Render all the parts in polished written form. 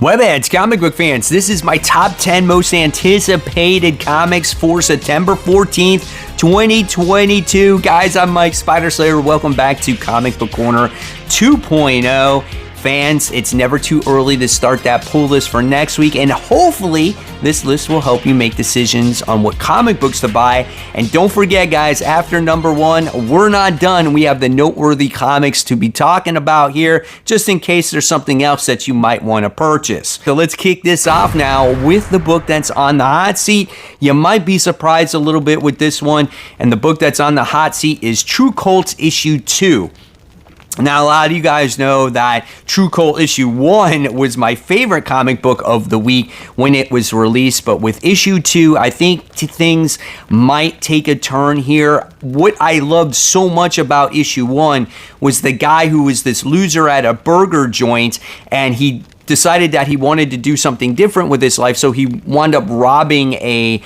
Webheads, comic book fans, this is my top 10 most anticipated comics for September 14th, 2022. Guys, I'm Mike Spider Slayer. Welcome back to Comic Book Corner 2.0. Fans, it's never too early to start that pull list for next week, and hopefully this list will help you make decisions on what comic books to buy. And don't forget, guys, after number one, we're not done. We have the noteworthy comics to be talking about here, just in case there's something else that you might want to purchase. So let's kick this off now with the book that's on the hot seat. You might be surprised a little bit with this one, and the book that's on the hot seat is True Cults Issue 2. Now, a lot of you guys know that True Cult Issue 1 was my favorite comic book of the week when it was released, but with Issue 2, I think things might take a turn here. What I loved so much about Issue 1 was the guy who was this loser at a burger joint, and he decided that he wanted to do something different with his life, so he wound up robbing a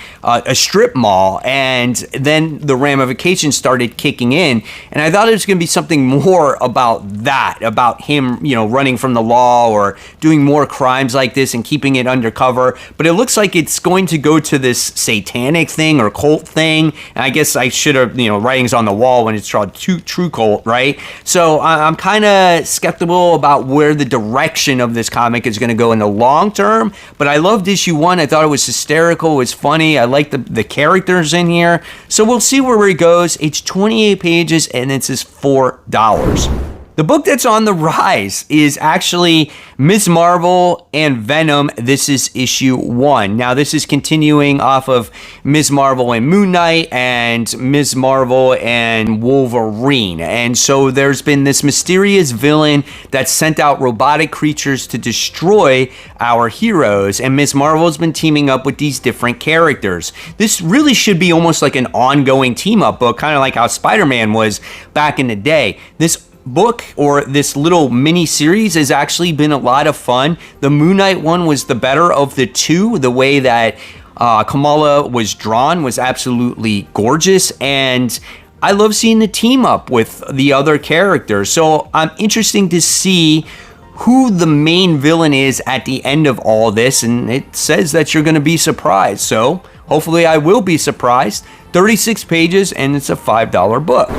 strip mall, and then the ramifications started kicking in. And I thought it was going to be something more about that, about him, running from the law or doing more crimes like this and keeping it undercover. But it looks like it's going to go to this satanic thing or cult thing. And I guess I should have, writings on the wall when it's called True Cult, right? So I'm kind of skeptical about where the direction of this comic is going to go in the long term, but I loved Issue 1. I thought it was hysterical, it was funny, I liked the characters in here, so we'll see where it goes. It's 28 pages and it's just $4. The book that's on the rise is actually Ms. Marvel and Venom. This is Issue 1. Now, this is continuing off of Ms. Marvel and Moon Knight and Ms. Marvel and Wolverine. And so there's been this mysterious villain that sent out robotic creatures to destroy our heroes. And Ms. Marvel's been teaming up with these different characters. This really should be almost like an ongoing team-up book, kind of like how Spider-Man was back in the day. This book, or this little mini series, has actually been a lot of fun. The Moon Knight one was the better of the two. The way that Kamala was drawn was absolutely gorgeous, and I love seeing the team up with the other characters. So I'm interested to see who the main villain is at the end of all this, and it says that you're going to be surprised. So hopefully I will be surprised. 36 pages, and it's a $5 book.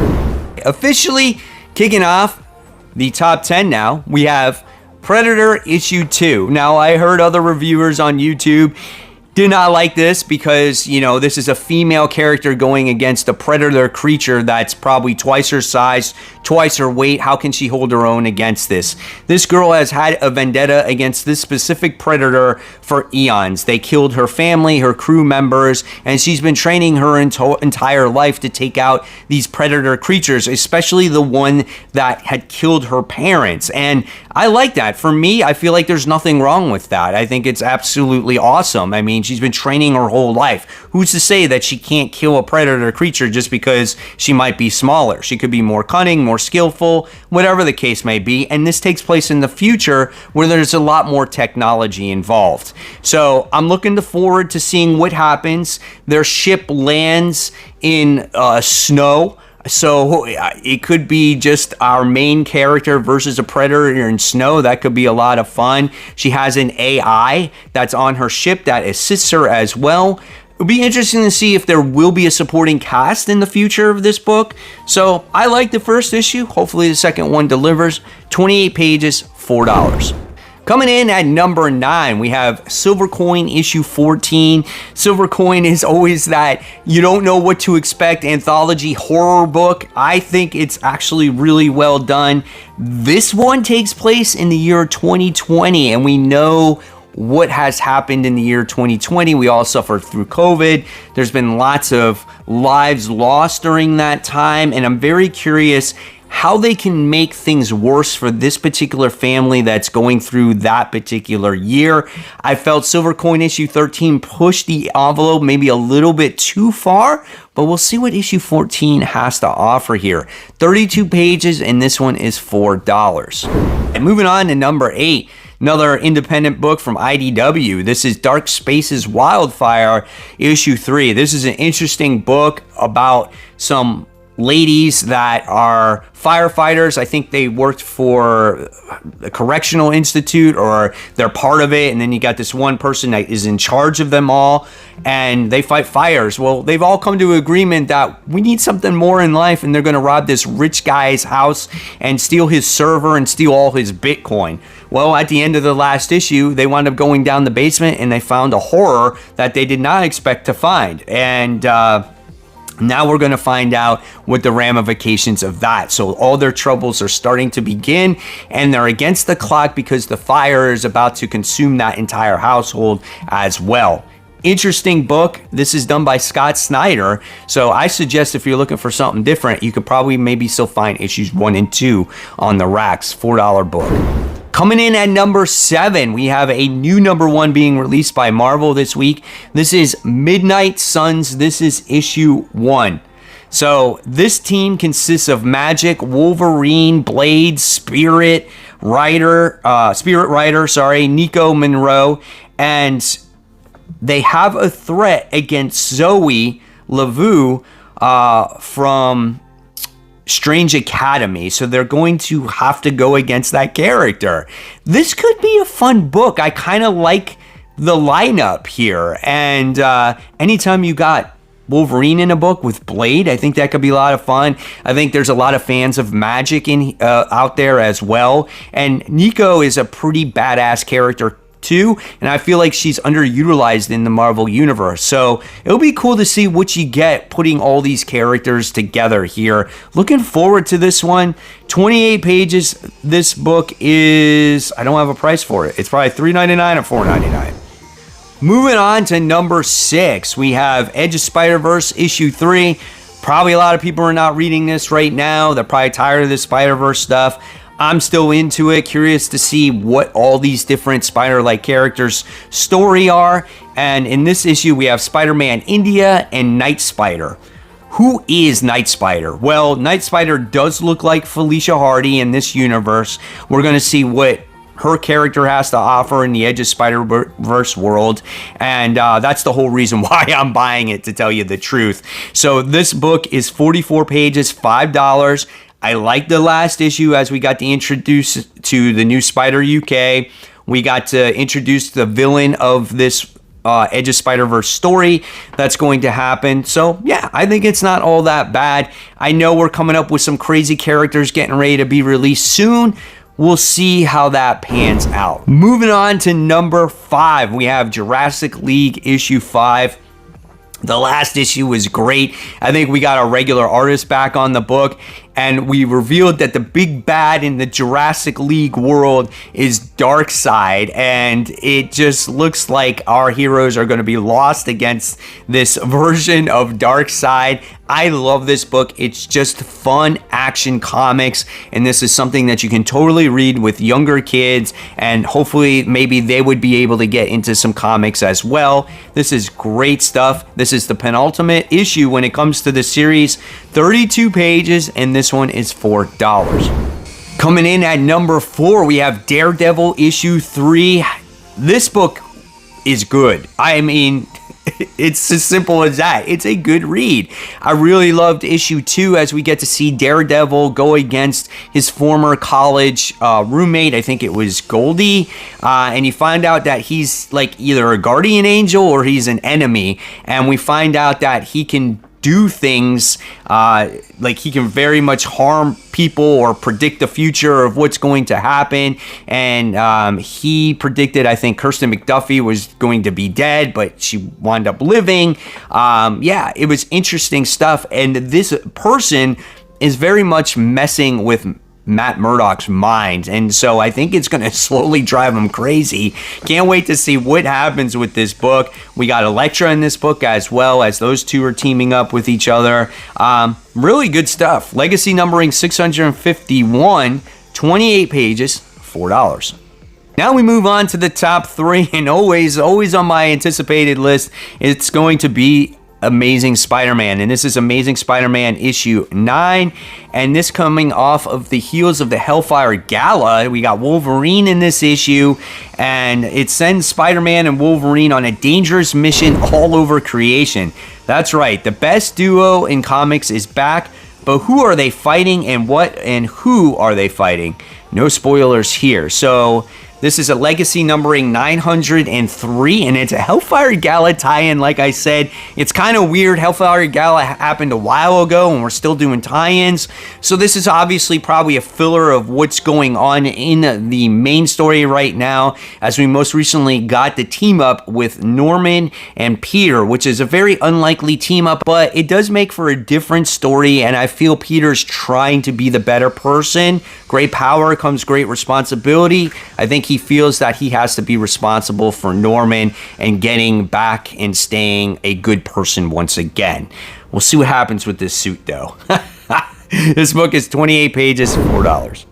Officially kicking off the top 10 now, we have Predator Issue 2. Now, I heard other reviewers on YouTube did not like this because, this is a female character going against a predator creature that's probably twice her size, twice her weight. How can she hold her own against this? This girl has had a vendetta against this specific predator for eons. They killed her family, her crew members, and she's been training her entire life to take out these predator creatures, especially the one that had killed her parents. And I like that. For me, I feel like there's nothing wrong with that. I think it's absolutely awesome. I mean, she's been training her whole life. Who's to say that she can't kill a predator creature just because she might be smaller? She could be more cunning, more skillful, whatever the case may be. And this takes place in the future where there's a lot more technology involved. So I'm looking forward to seeing what happens. Their ship lands in snow. So it could be just our main character versus a predator in snow. That could be a lot of fun. She has an AI that's on her ship that assists her as well. It'll be interesting to see if there will be a supporting cast in the future of this book. So I like the first issue. Hopefully the second one delivers. 28 pages, $4. Coming in at number 9, we have Silver Coin Issue 14. Silver Coin is always that you don't know what to expect anthology horror book. I think it's actually really well done. This one takes place in the year 2020, and we know what has happened in the year 2020. We all suffered through COVID. There's been lots of lives lost during that time, and I'm very curious how they can make things worse for this particular family that's going through that particular year. I felt Silver Coin Issue 13 pushed the envelope maybe a little bit too far, but we'll see what Issue 14 has to offer here. 32 pages, and this one is $4. And moving on to number 8, another independent book from IDW. This is Dark Spaces Wildfire, Issue 3. This is an interesting book about some ladies that are firefighters. I think they worked for the correctional institute, or they're part of it, and then you got this one person that is in charge of them all, and they fight fires. Well, they've all come to an agreement that we need something more in life, and they're going to rob this rich guy's house and steal his server and steal all his Bitcoin. Well, at the end of the last issue, they wound up going down the basement and they found a horror that they did not expect to find. And now we're going to find out what the ramifications of that. So all their troubles are starting to begin, and they're against the clock because the fire is about to consume that entire household as well. Interesting book. This is done by Scott Snyder. So I suggest if you're looking for something different, you could probably maybe still find issues 1 and 2 on the racks. $4 book. Coming in at number 7, we have a new number 1 being released by Marvel this week. This is Midnight Suns. This is issue 1. So this team consists of Magic, Wolverine, Blade, Spirit Rider, Nico Monroe, and they have a threat against Zoe Lavu from Strange Academy, so they're going to have to go against that character. This could be a fun book. I kind of like the lineup here, and anytime you got Wolverine in a book with Blade, I think that could be a lot of fun. I think there's a lot of fans of Magic in out there as well, and Nico is a pretty badass character too, and I feel like she's underutilized in the Marvel universe. So it'll be cool to see what you get putting all these characters together here. Looking forward to this one. 28 pages. This book is, I don't have a price for it. It's probably $3.99 or $4.99. Moving on to number 6, we have Edge of Spider-Verse issue 3. Probably a lot of people are not reading this right now. They're probably tired of this Spider-Verse stuff. I'm still into it, curious to see what all these different Spider-like characters' story are. And in this issue, we have Spider-Man India and Night Spider. Who is Night Spider? Well, Night Spider does look like Felicia Hardy in this universe. We're going to see what her character has to offer in the Edge of Spider-Verse world, and that's the whole reason why I'm buying it, to tell you the truth. So this book is 44 pages, $5. I like the last issue as we got to introduce to the new Spider UK. We got to introduce the villain of this Edge of Spider-Verse story that's going to happen. So yeah, I think it's not all that bad. I know we're coming up with some crazy characters getting ready to be released soon. We'll see how that pans out. Moving on to number 5, we have Jurassic League issue 5. The last issue was great. I think we got a regular artist back on the book, and we revealed that the big bad in the Jurassic League world is Darkseid, and it just looks like our heroes are going to be lost against this version of Darkseid. I love this book. It's just fun action comics, and this is something that you can totally read with younger kids, and hopefully maybe they would be able to get into some comics as well. This is great stuff. This is the penultimate issue when it comes to the series. 32 pages, and this one is $4. Coming in at number 4, we have Daredevil issue 3. This book is good. I mean, it's as simple as that. It's a good read. I really loved issue 2 as we get to see Daredevil go against his former college roommate. I think it was Goldie. And you find out that he's like either a guardian angel or he's an enemy. And we find out that he can do things like he can very much harm people or predict the future of what's going to happen. And he predicted, I think, Kirsten McDuffie was going to be dead, but she wound up living. Yeah, it was interesting stuff. And this person is very much messing with Matt Murdock's mind, and so I think it's going to slowly drive him crazy. Can't wait to see what happens with this book. We got Elektra in this book as well, as those two are teaming up with each other. Really good stuff. Legacy numbering 651, 28 pages, $4. Now we move on to the top 3, and always on my anticipated list, it's going to be Amazing Spider-Man, and this is Amazing Spider-Man issue 9, and this coming off of the heels of the Hellfire Gala. We got Wolverine in this issue, and it sends Spider-Man and Wolverine on a dangerous mission all over creation. That's right, the best duo in comics is back. But who are they fighting, and what and who are they fighting? No spoilers here. So this is a legacy numbering 903, and it's a Hellfire Gala tie-in. Like I said, it's kind of weird. Hellfire Gala happened a while ago, and we're still doing tie-ins. So this is obviously probably a filler of what's going on in the main story right now, as we most recently got the team up with Norman and Peter, which is a very unlikely team up, but it does make for a different story, and I feel Peter's trying to be the better person. Great power comes great responsibility. I think he feels that he has to be responsible for Norman and getting back and staying a good person once again. We'll see what happens with this suit, though. This book is 28 pages, $4.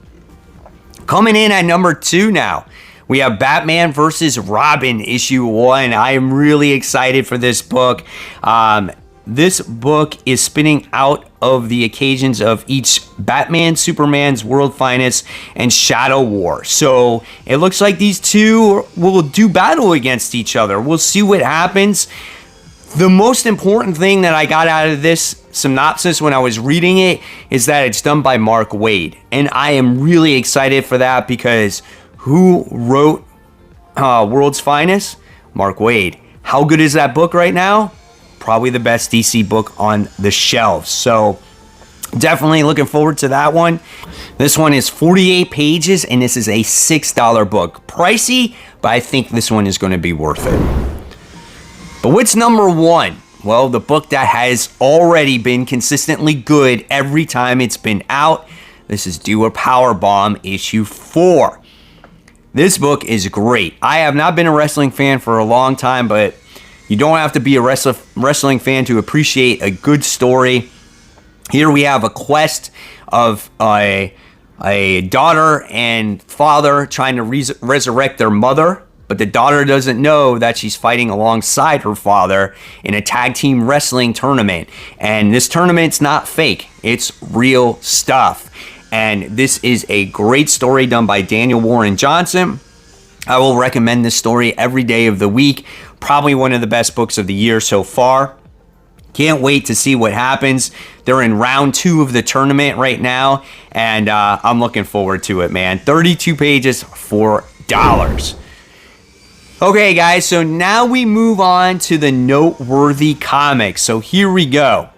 Coming in at number 2 now, we have Batman vs. Robin, issue 1. I am really excited for this book. This book is spinning out of the occasions of each Batman, Superman's World Finest, and Shadow War. So it looks like these two will do battle against each other. We'll see what happens. The most important thing that I got out of this synopsis when I was reading it is that it's done by Mark Waid. And I am really excited for that, because who wrote World's Finest? Mark Waid. How good is that book right now? Probably the best DC book on the shelves. So definitely looking forward to that one. This one is 48 pages, and this is a $6 book. Pricey, but I think this one is going to be worth it. But what's number 1? Well, the book that has already been consistently good every time it's been out. This is Do a Powerbomb, issue 4. This book is great. I have not been a wrestling fan for a long time, but you don't have to be a wrestling fan to appreciate a good story. Here we have a quest of a daughter and father trying to resurrect their mother, but the daughter doesn't know that she's fighting alongside her father in a tag team wrestling tournament. And this tournament's not fake. It's real stuff. And this is a great story done by Daniel Warren Johnson. I will recommend this story every day of the week. Probably one of the best books of the year so far. Can't wait to see what happens. They're in round 2 of the tournament right now, and I'm looking forward to it, man. 32 pages, $4. Okay, guys, so now we move on to the noteworthy comics. So here we go.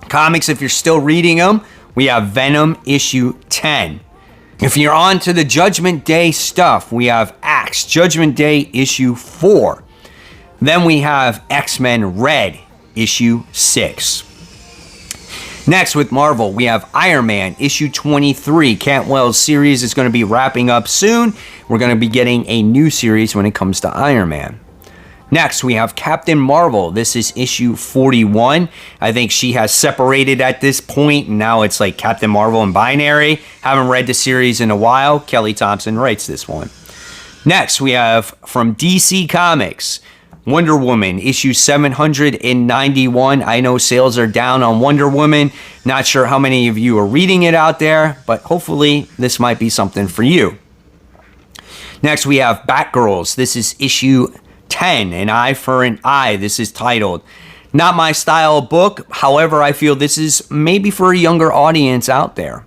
Comics, if you're still reading them, we have Venom issue 10. If you're on to the Judgment Day stuff, we have Axe, Judgment Day issue 4. Then we have X-Men Red, issue 6. Next, with Marvel, we have Iron Man, issue 23. Cantwell's series is going to be wrapping up soon. We're going to be getting a new series when it comes to Iron Man. Next, we have Captain Marvel. This is issue 41. I think she has separated at this point, and now it's like Captain Marvel and Binary. Haven't read the series in a while. Kelly Thompson writes this one. Next, we have from DC Comics, Wonder Woman, issue 791. I know sales are down on Wonder Woman. Not sure how many of you are reading it out there, but hopefully this might be something for you. Next, we have Batgirls. This is issue 10, An Eye for an Eye. This is titled. Not my style book. However, I feel this is maybe for a younger audience out there.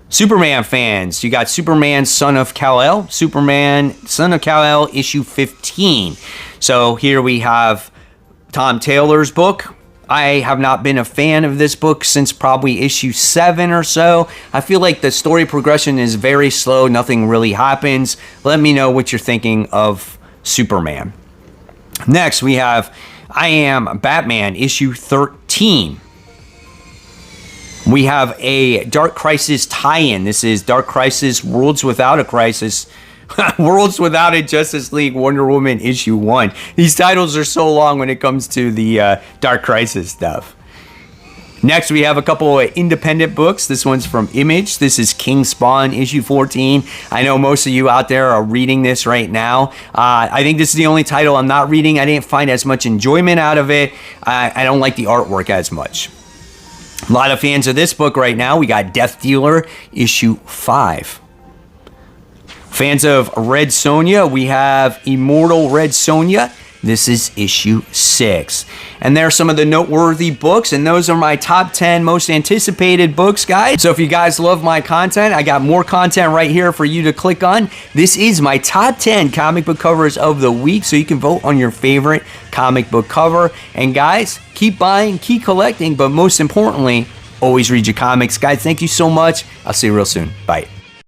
Superman fans, you got Superman Son of Kal-El. Superman Son of Kal-El issue 15. So here we have Tom Taylor's book. I have not been a fan of this book since probably issue 7 or so. I feel like the story progression is very slow. Nothing really happens. Let me know what you're thinking of Superman. Next, we have I Am Batman, issue 13. We have a Dark Crisis tie-in. This is Dark Crisis Worlds Without a Crisis. Worlds Without a Justice League Wonder Woman, issue 1. These titles are so long when it comes to the Dark Crisis stuff. Next, we have a couple of independent books. This one's from Image. This is King Spawn, issue 14. I know most of you out there are reading this right now. I think this is the only title I'm not reading. I didn't find as much enjoyment out of it. I don't like the artwork as much. A lot of fans of this book right now. We got Death Dealer, issue 5. Fans of Red Sonja, we have Immortal Red Sonja. This is issue 6. And there are some of the noteworthy books, and those are my top 10 most anticipated books, guys. So if you guys love my content, I got more content right here for you to click on. This is my top 10 comic book covers of the week, so you can vote on your favorite comic book cover. And guys, keep buying, keep collecting, but most importantly, always read your comics. Guys, thank you so much. I'll see you real soon. Bye.